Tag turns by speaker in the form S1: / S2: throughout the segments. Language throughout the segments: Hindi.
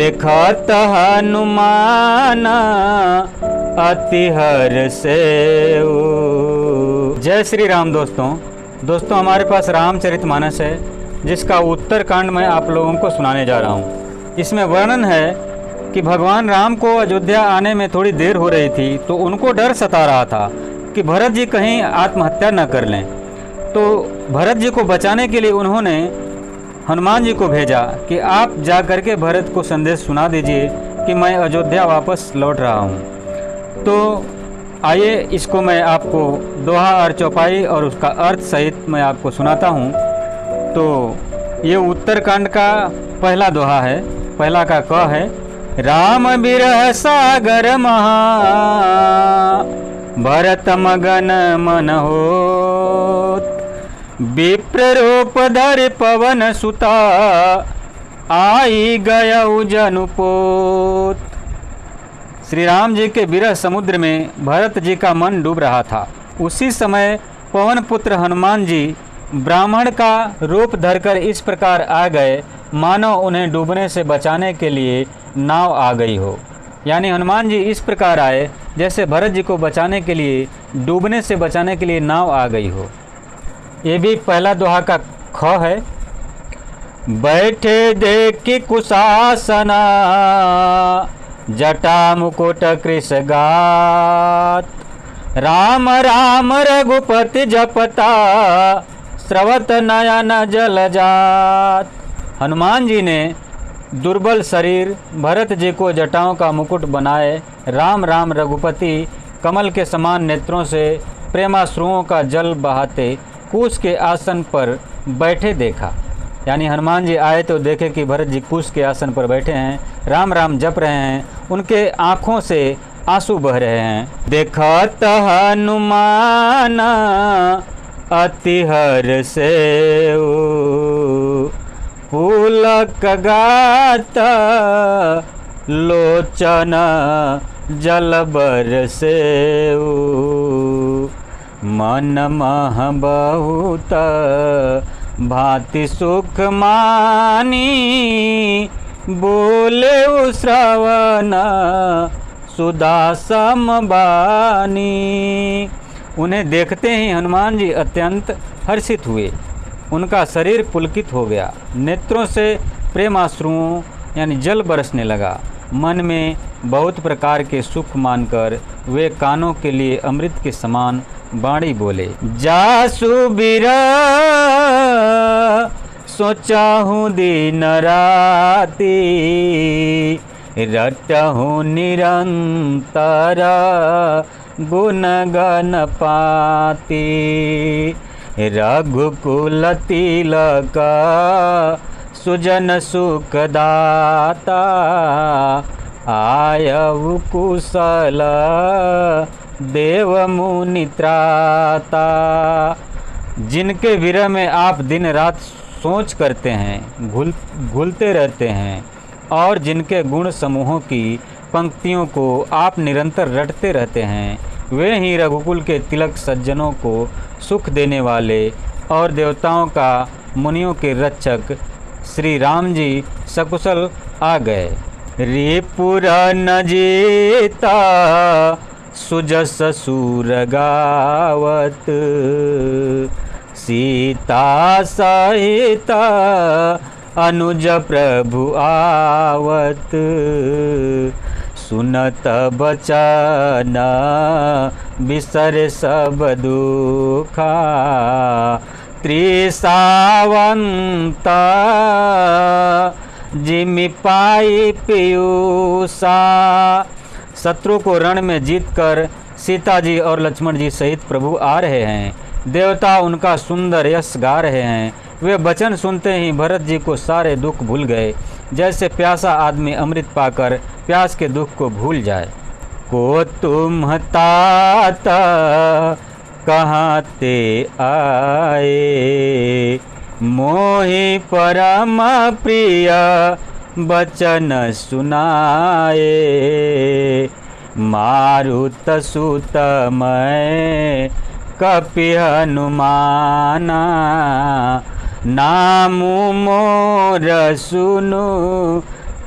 S1: देखत हनुमान अति हर्षे। जय श्री राम। दोस्तों हमारे पास रामचरितमानस है, जिसका उत्तरकांड मैं आप लोगों को सुनाने जा रहा हूँ। इसमें वर्णन है कि भगवान राम को अयोध्या आने में थोड़ी देर हो रही थी, तो उनको डर सता रहा था कि भरत जी कहीं आत्महत्या न कर लें। तो भरत जी को बचाने के लिए उन्होंने हनुमान जी को भेजा कि आप जा करके भरत को संदेश सुना दीजिए कि मैं अयोध्या वापस लौट रहा हूँ। तो आइए इसको मैं आपको दोहा और चौपाई और उसका अर्थ सहित मैं आपको सुनाता हूँ। तो ये उत्तरकांड का पहला दोहा है। पहला का क है, राम बिरह सागर महा भरत मगन मन होत, विप्र रूप धर पवन सुता आई गयउ जनुपोत। श्री राम जी के विरह समुद्र में भरत जी का मन डूब रहा था। उसी समय पवन पुत्र हनुमान जी ब्राह्मण का रूप धरकर इस प्रकार आ गए मानो उन्हें डूबने से बचाने के लिए नाव आ गई हो। यानी हनुमान जी इस प्रकार आए जैसे भरत जी को बचाने के लिए, डूबने से बचाने के लिए नाव आ गई हो। ये भी पहला दोहा का ख है। बैठे देखी कुशासना जटा मुकुट कृष गात, राम राम रघुपति जपता स्रवत नयन जल जात। हनुमान जी ने दुर्बल शरीर भरत जी को जटाओं का मुकुट बनाए राम राम रघुपति कमल के समान नेत्रों से प्रेमाश्रुओं का जल बहाते कुश के आसन पर बैठे देखा। यानी हनुमान जी आए तो देखे कि भरत जी कुश के आसन पर बैठे हैं, राम राम जप रहे हैं, उनके आँखों से आंसू बह रहे हैं। देखत हनुमान अति हर्षे, पुलक गात लोचन जल बरसे। मन मह बहुत भांति सुख मानी, बोले श्रवण सुधा समबानी। उन्हें देखते ही हनुमान जी अत्यंत हर्षित हुए। उनका शरीर पुलकित हो गया, नेत्रों से प्रेमाश्रुओं यानी जल बरसने लगा। मन में बहुत प्रकार के सुख मानकर वे कानों के लिए अमृत के समान बाणी बोले। जासु बिरह सोचाहूँ दिन राति, रटहूँ निरंतर गुण गण पाती। रघुकुल तिलक सुजन सुखदाता, आयु कुशल देव मुनि त्राता। जिनके विरह में आप दिन रात सोच करते हैं, घुलते रहते हैं, और जिनके गुण समूहों की पंक्तियों को आप निरंतर रटते रहते हैं, वे ही रघुकुल के तिलक सज्जनों को सुख देने वाले और देवताओं का मुनियों के रक्षक श्री राम जी सकुशल आ गए। रिपुर न जेता सुजस सूर गावत, सीता सहित अनुज प्रभु आवत। सुनत बचन बिसर सब दुखा, त्रिसावंत जिमि पाई पीयूषा। शत्रु को रण में जीतकर सीता जी और लक्ष्मण जी सहित प्रभु आ रहे हैं। देवता उनका सुंदर यश गा रहे हैं। वे वचन सुनते ही भरत जी को सारे दुख भूल गए, जैसे प्यासा आदमी अमृत पाकर प्यास के दुख को भूल जाए। को तुम तात कहाँ ते आए, मोहि परम प्रिय बचन सुनाए। मारुत सुत मैं कपि हनुमाना, नामु मोर सुनु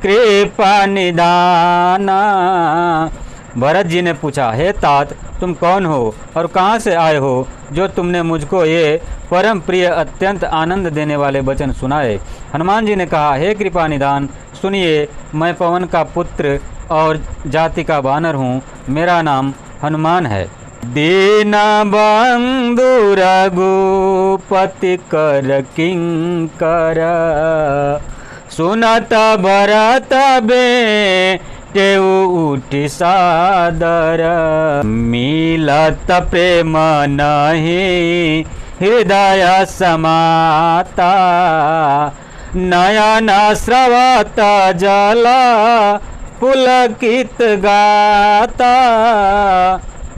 S1: कृपा निदाना। भरत जी ने पूछा, हे तात, तुम कौन हो और कहाँ से आए हो जो तुमने मुझको ये परम प्रिय अत्यंत आनंद देने वाले वचन सुनाए। हनुमान जी ने कहा, हे कृपा निदान, सुनिए, मैं पवन का पुत्र और जाति का वानर हूँ। मेरा नाम हनुमान है। दीन बंधु रघुपति कर किंकर, सुनत भरत बेटेऊ उठि सादर। मिलत प्रेम नहीं हृदय समाता, नयन स्रवत जल पुलकित गाता।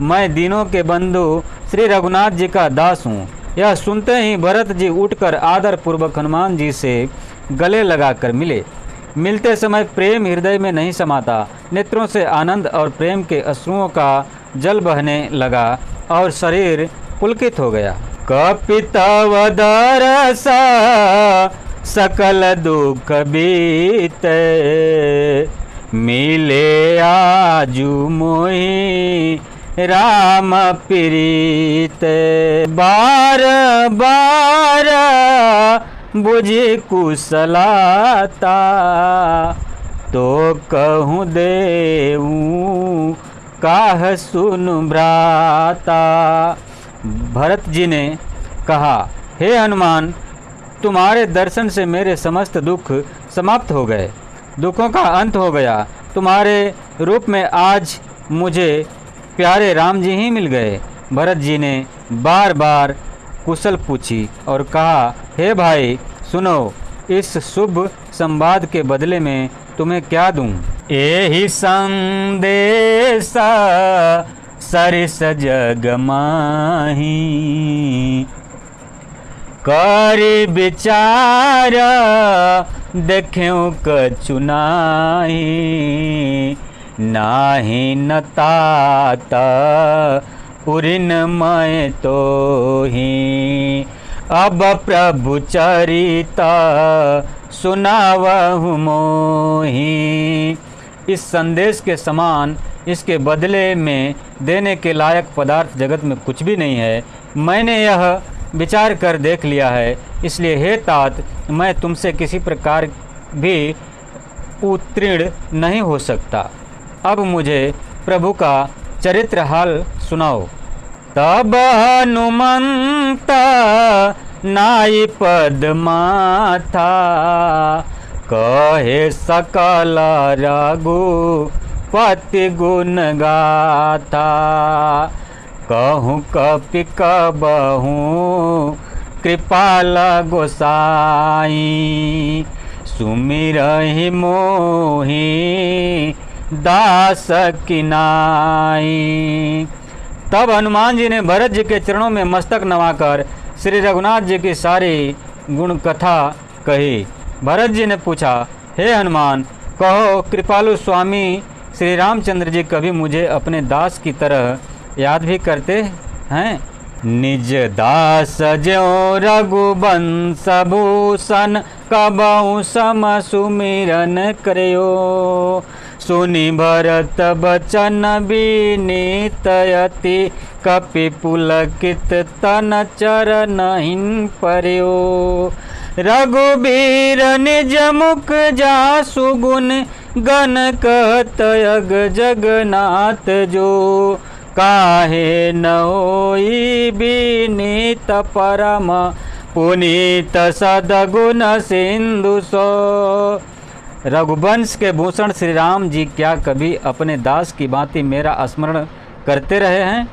S1: मैं दीनों के बंधु श्री रघुनाथ जी का दास हूँ। यह सुनते ही भरत जी उठकर आदर पूर्वक हनुमान जी से गले लगाकर मिले। मिलते समय प्रेम हृदय में नहीं समाता, नेत्रों से आनंद और प्रेम के अश्रुओं का जल बहने लगा और शरीर पुलकित हो गया। कपितवदर सा सकल दुख बीते, मिले आजू मोहि राम प्रीत। बार बार बुझि कुशलता, तो कहूँ देऊँ काह सुनु भ्राता। भरत जी ने कहा, हे हनुमान, तुम्हारे दर्शन से मेरे समस्त दुख समाप्त हो गए, दुखों का अंत हो गया। तुम्हारे रूप में आज मुझे प्यारे राम जी ही मिल गए। भरत जी ने बार बार कुशल पूछी और कहा, हे भाई सुनो, इस शुभ संवाद के बदले में तुम्हें क्या दूं? एहि संदेश सरिस जग माही, करि विचार देख्यो कछु नाहि। नाही न तात उरिन मैं तोहि, अब प्रभु चरिता सुनावहु मोहि। इस संदेश के समान इसके बदले में देने के लायक पदार्थ जगत में कुछ भी नहीं है। मैंने यह विचार कर देख लिया है, इसलिए हे तात, मैं तुमसे किसी प्रकार भी उत्तीर्ण नहीं हो सकता। अब मुझे प्रभु का चरित्र हाल सुनाओ। तब हनुमंत नाई पद माथा, कहे सकल रघुपति गुण गाथा। कहूँ कपि कबहूँ कृपाल गोसाई, सुमिरहि मोहि दास किनाई। तब हनुमान जी ने भरत जी के चरणों में मस्तक नवाकर श्री रघुनाथ जी की सारी गुण कथा कही। भरत जी ने पूछा, हे हनुमान, कहो कृपालु स्वामी श्री रामचंद्र जी कभी मुझे अपने दास की तरह याद भी करते हैं? निज दास ज्यों रघुवंश भूषण, कबहु सम सुमिरन करयो। सुनि भरत बचन विनीत यति, कपि पुलकित तन चरणहिं पर्यो। रघुबीर निज मुख जासु गुण, गण कहत अग जगन्नाथ जो। काहे न होई विनीत परम, पुनीत सदगुण सिंधु सो। रघुवंश के भूषण श्री राम जी क्या कभी अपने दास की भांति मेरा स्मरण करते रहे हैं?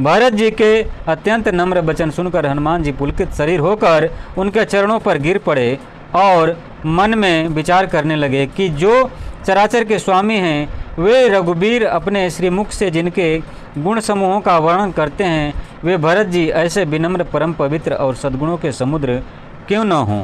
S1: भरत जी के अत्यंत नम्र वचन सुनकर हनुमान जी पुलकित शरीर होकर उनके चरणों पर गिर पड़े और मन में विचार करने लगे कि जो चराचर के स्वामी हैं, वे रघुबीर अपने श्रीमुख से जिनके गुण समूहों का वर्णन करते हैं, वे भरत जी ऐसे विनम्र, परम पवित्र और सद्गुणों के समुद्र क्यों न हों।